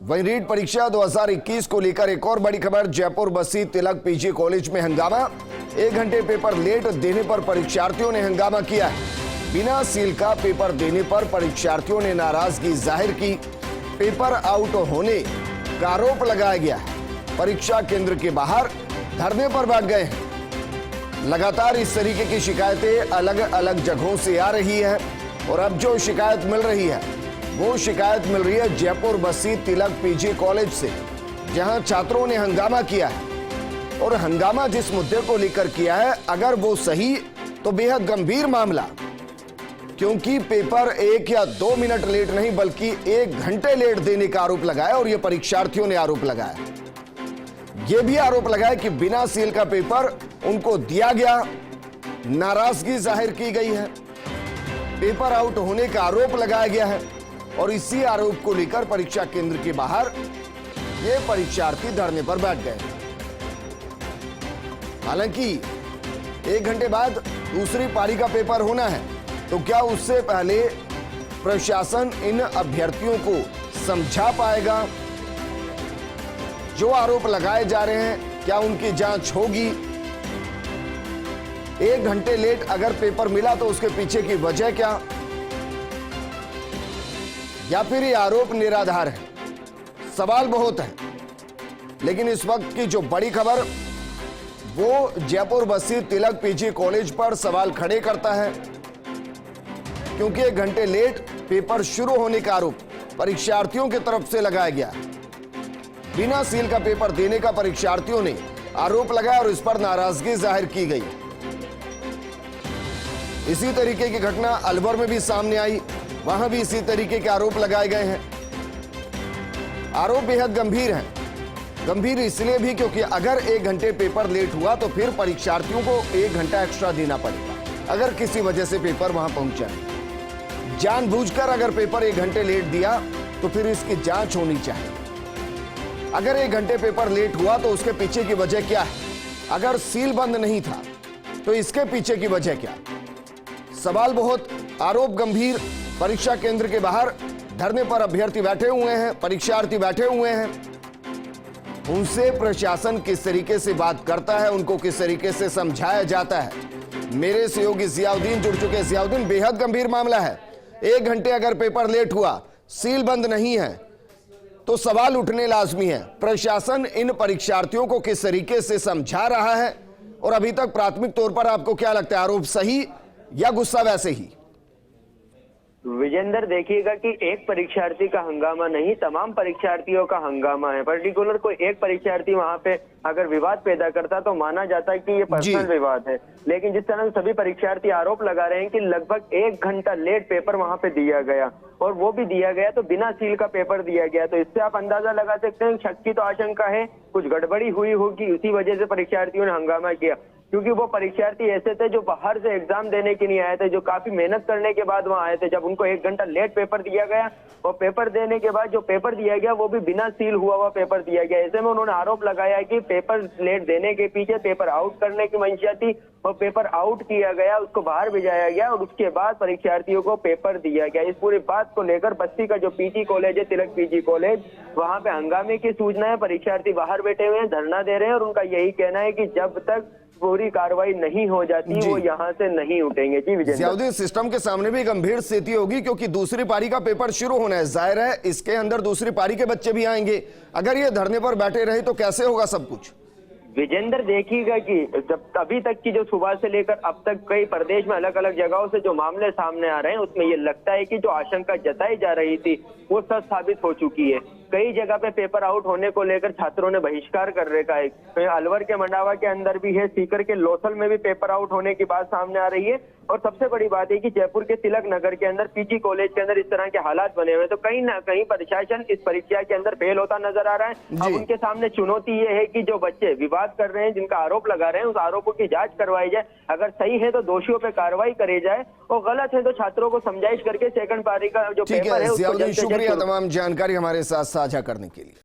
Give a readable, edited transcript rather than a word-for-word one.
वहीं रीट परीक्षा 2021 को लेकर एक और बड़ी खबर। जयपुर बस्सी तिलक पीजी कॉलेज में हंगामा। 1 घंटे पेपर लेट देने पर परीक्षार्थियों ने हंगामा किया है। बिना सील का पेपर देने पर परीक्षार्थियों ने नाराजगी जाहिर की। पेपर आउट होने का आरोप लगाया गया है। परीक्षा केंद्र के बाहर धरने पर बैठ गए हैं। लगातार इस तरीके की शिकायतें अलग अलग जगहों से आ रही है और अब जो शिकायत मिल रही है वो शिकायत मिल रही है जयपुर बस्सी तिलक पीजी कॉलेज से, जहां छात्रों ने हंगामा किया है। और हंगामा जिस मुद्दे को लेकर किया है, अगर वो सही तो बेहद गंभीर मामला, क्योंकि पेपर 1 या 2 मिनट लेट नहीं बल्कि 1 घंटे लेट देने का आरोप लगाया। और ये परीक्षार्थियों ने आरोप लगाया, ये भी आरोप लगाया कि बिना सील का पेपर उनको दिया गया। नाराजगी जाहिर की गई है, पेपर आउट होने का आरोप लगाया गया है और इसी आरोप को लेकर परीक्षा केंद्र के बाहर ये परीक्षार्थी धरने पर बैठ गए। हालांकि 1 घंटे बाद दूसरी पारी का पेपर होना है, तो क्या उससे पहले प्रशासन इन अभ्यर्थियों को समझा पाएगा? जो आरोप लगाए जा रहे हैं क्या उनकी जांच होगी? 1 घंटे लेट अगर पेपर मिला तो उसके पीछे की वजह क्या, या फिर ये आरोप निराधार है? सवाल बहुत है। लेकिन इस वक्त की जो बड़ी खबर वो जयपुर बस्सी तिलक पीजी कॉलेज पर सवाल खड़े करता है, क्योंकि 1 घंटे लेट पेपर शुरू होने का आरोप परीक्षार्थियों की तरफ से लगाया गया। बिना सील का पेपर देने का परीक्षार्थियों ने आरोप लगाया और इस पर नाराजगी जाहिर की गई। इसी तरीके की घटना अलवर में भी सामने आई, वहां भी इसी तरीके के आरोप लगाए गए हैं। आरोप बेहद गंभीर हैं। गंभीर इसलिए भी क्योंकि अगर 1 घंटे पेपर लेट हुआ तो फिर परीक्षार्थियों को 1 घंटा एक्स्ट्रा देना पड़ेगा। अगर किसी वजह से पेपर वहां पहुंचा, जानबूझकर अगर पेपर 1 घंटे लेट दिया तो फिर इसकी जांच होनी चाहिए। अगर 1 घंटे पेपर लेट हुआ तो उसके पीछे की वजह क्या है? अगर सील बंद नहीं था तो इसके पीछे की वजह क्या? सवाल बहुत, आरोप गंभीर। परीक्षा केंद्र के बाहर धरने पर अभ्यर्थी बैठे हुए हैं, परीक्षार्थी बैठे हुए हैं। उनसे प्रशासन किस तरीके से बात करता है, उनको किस तरीके से समझाया जाता है? मेरे सहयोगी जियाउद्दीन जुड़ चुके। जियाउद्दीन, बेहद गंभीर मामला है। 1 घंटे अगर पेपर लेट हुआ, सील बंद नहीं है, तो सवाल उठने लाजमी है। प्रशासन इन परीक्षार्थियों को किस तरीके से समझा रहा है और अभी तक प्राथमिक तौर पर आपको क्या लगता है, आरोप सही या गुस्सा वैसे ही? विजेंद्र, देखिएगा कि एक परीक्षार्थी का हंगामा नहीं, तमाम परीक्षार्थियों का हंगामा है। पर्टिकुलर कोई एक परीक्षार्थी वहां पे अगर विवाद पैदा करता तो माना जाता है कि ये पर्सनल विवाद है। लेकिन जिस तरह सभी परीक्षार्थी आरोप लगा रहे हैं कि लगभग 1 घंटा लेट पेपर वहां पे दिया गया, और वो भी दिया गया तो बिना सील का पेपर दिया गया, तो इससे आप अंदाजा लगा सकते हैं शक की तो आशंका है, कुछ गड़बड़ी हुई होगी। इसी वजह से परीक्षार्थियों ने हंगामा किया, क्योंकि वो परीक्षार्थी ऐसे थे जो बाहर से एग्जाम देने के लिए आए थे, जो काफी मेहनत करने के बाद वहां आए थे। जब उनको 1 घंटा लेट पेपर दिया गया और पेपर देने के बाद जो पेपर दिया गया वो भी बिना सील हुआ पेपर दिया गया। ऐसे में उन्होंने आरोप लगाया कि पेपर लेट देने के पीछे पेपर आउट करने की मंशा थी और पेपर आउट किया गया, उसको बाहर भिजाया गया और उसके बाद परीक्षार्थियों को पेपर दिया गया। इस पूरी बात को लेकर बस्ती का जो पीजी कॉलेज है, तिलक पीजी कॉलेज, वहां पे हंगामे की सूचना है। परीक्षार्थी बाहर बैठे हुए हैं, धरना दे रहे हैं और उनका यही कहना है कि जब तक पूरी कार्रवाई नहीं हो जाती वो यहाँ से नहीं उठेंगे। जी विजय, सिस्टम के सामने भी गंभीर स्थिति होगी, क्योंकि दूसरी पारी का पेपर शुरू होना है। जाहिर है इसके अंदर दूसरी पारी के बच्चे भी आएंगे। अगर ये धरने पर बैठे रहे तो कैसे होगा सब कुछ? विजेंद्र, देखिएगा कि जब अभी तक की जो सुबह से लेकर अब तक कई प्रदेश में अलग अलग जगहों से जो मामले सामने आ रहे हैं, उसमें ये लगता है कि जो आशंका जताई जा रही थी वो सच साबित हो चुकी है। कई जगह पे पेपर आउट होने को लेकर छात्रों ने बहिष्कार कर रखा है। तो अलवर के मंडावा के अंदर भी है, सीकर के लोथल में भी पेपर आउट होने की बात सामने आ रही है। और सबसे बड़ी बात है कि जयपुर के तिलक नगर के अंदर पीजी कॉलेज के अंदर इस तरह के हालात बने हुए, तो कहीं ना कहीं प्रशासन इस परीक्षा के अंदर फेल होता नजर आ रहा है। अब उनके सामने चुनौती ये है कि जो बच्चे विवाद कर रहे हैं, जिनका आरोप लगा रहे हैं, उस आरोपों की जांच करवाई जाए। अगर सही है तो दोषियों पे कार्रवाई करी जाए और गलत है तो छात्रों को समझाइश करके सेकंड पारी का जो पेपर है उसको जल्द से जल्द। शुक्रिया तमाम जानकारी हमारे साथ साझा करने के लिए।